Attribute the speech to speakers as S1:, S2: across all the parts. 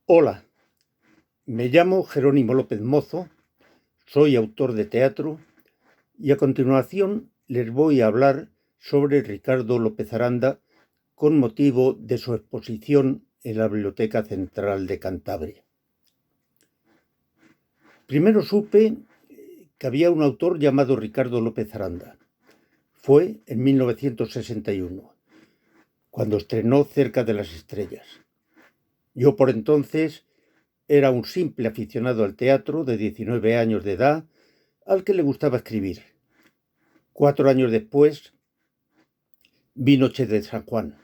S1: Hola, me llamo Jerónimo López Mozo, soy autor de teatro y a continuación les voy a hablar sobre Ricardo López Aranda con motivo de su exposición en la Biblioteca Central de Cantabria. Primero supe que había un autor llamado Ricardo López Aranda. Fue en 1961, cuando estrenó Cerca de las Estrellas. Yo por entonces era un simple aficionado al teatro de 19 años de edad al que le gustaba escribir. 4 años después vi Noche de San Juan.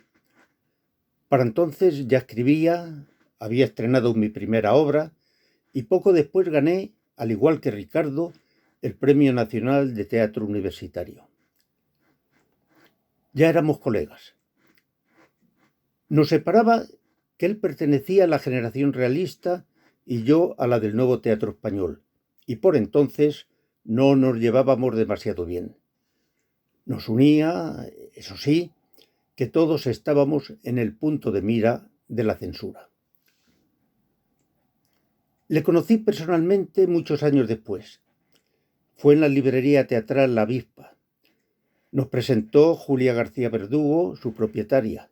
S1: Para entonces ya escribía, había estrenado mi primera obra y poco después gané, al igual que Ricardo, el Premio Nacional de Teatro Universitario. Ya éramos colegas. Nos separaba que él pertenecía a la generación realista y yo a la del nuevo teatro español, y por entonces no nos llevábamos demasiado bien. Nos unía, eso sí, que todos estábamos en el punto de mira de la censura. Le conocí personalmente muchos años después. Fue en la librería teatral La Avispa. Nos presentó Julia García Verdugo, su propietaria.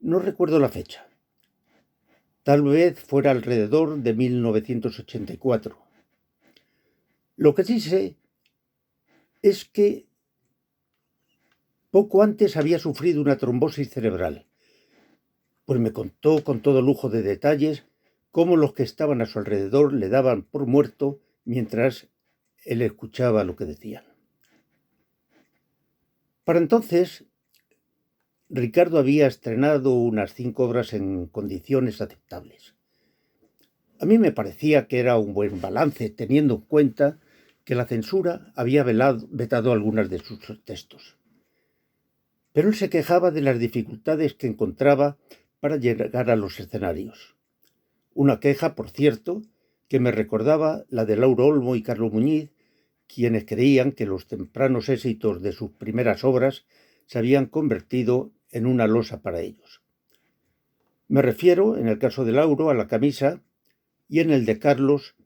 S1: No recuerdo la fecha. Tal vez fuera alrededor de 1984. Lo que sí sé es que poco antes había sufrido una trombosis cerebral, pues me contó con todo lujo de detalles cómo los que estaban a su alrededor le daban por muerto mientras él escuchaba lo que decían. Para entonces, Ricardo había estrenado unas 5 obras en condiciones aceptables. A mí me parecía que era un buen balance, teniendo en cuenta que la censura había vetado algunas de sus textos. Pero él se quejaba de las dificultades que encontraba para llegar a los escenarios. Una queja, por cierto, que me recordaba la de Lauro Olmo y Carlos Muñiz, quienes creían que los tempranos éxitos de sus primeras obras se habían convertido en una losa para ellos. Me refiero, en el caso de Lauro, a la camisa y en el de Carlos,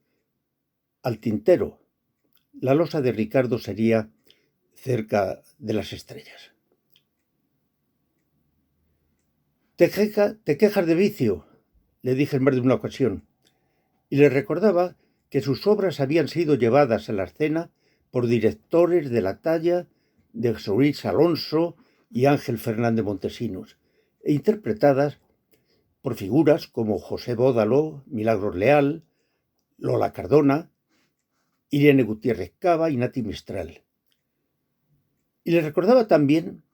S1: al tintero. La losa de Ricardo sería Cerca de las Estrellas. Te quejas de vicio, le dije en más de una ocasión, y le recordaba que sus obras habían sido llevadas a la escena por directores de la talla de José Luis Alonso y Ángel Fernández Montesinos, e interpretadas por figuras como José Bódalo, Milagros Leal, Lola Cardona, Irene Gutiérrez Cava y Nati Mistral. Y le recordaba también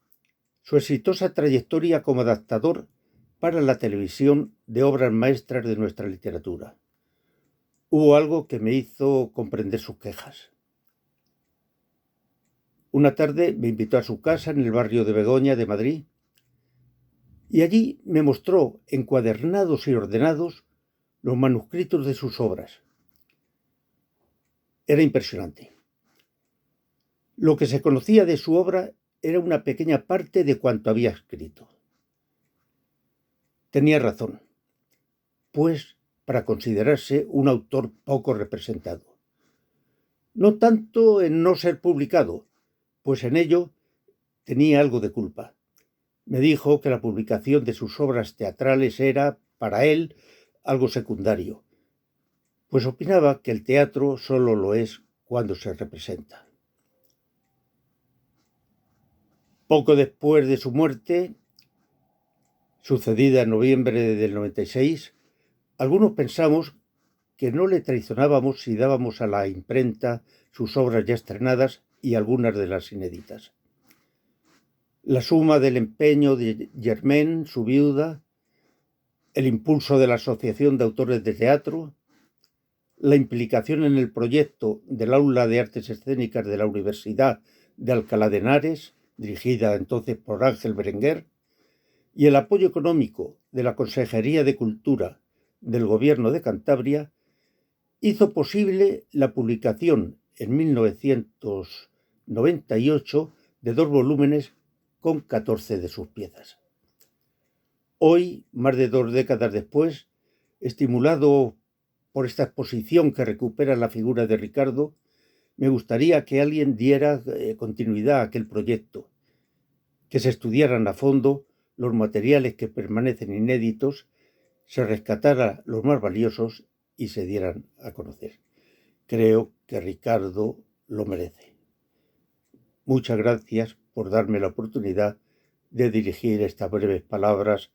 S1: su exitosa trayectoria como adaptador para la televisión de obras maestras de nuestra literatura. Hubo algo que me hizo comprender sus quejas. Una tarde me invitó a su casa en el barrio de Begoña de Madrid y allí me mostró encuadernados y ordenados los manuscritos de sus obras. Era impresionante. Lo que se conocía de su obra era una pequeña parte de cuanto había escrito. Tenía razón, pues para considerarse un autor poco representado. No tanto en no ser publicado, pues en ello tenía algo de culpa. Me dijo que la publicación de sus obras teatrales era, para él, algo secundario, pues opinaba que el teatro solo lo es cuando se representa. Poco después de su muerte, sucedida en noviembre del 96, algunos pensamos que no le traicionábamos si dábamos a la imprenta sus obras ya estrenadas y algunas de las inéditas. La suma del empeño de Germaine, su viuda, el impulso de la Asociación de Autores de Teatro, la implicación en el proyecto del Aula de Artes Escénicas de la Universidad de Alcalá de Henares, dirigida entonces por Ángel Berenguer, y el apoyo económico de la Consejería de Cultura del Gobierno de Cantabria, hizo posible la publicación en 1998 de 2 volúmenes con 14 de sus piezas. Hoy, más de 2 décadas después, Estimulado por esta exposición que recupera la figura de Ricardo, me gustaría que alguien diera continuidad a aquel proyecto, que se estudiaran a fondo los materiales que permanecen inéditos, se rescatara los más valiosos y se dieran a conocer. Creo que Ricardo lo merece. Muchas gracias por darme la oportunidad de dirigir estas breves palabras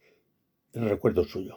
S1: en recuerdo suyo.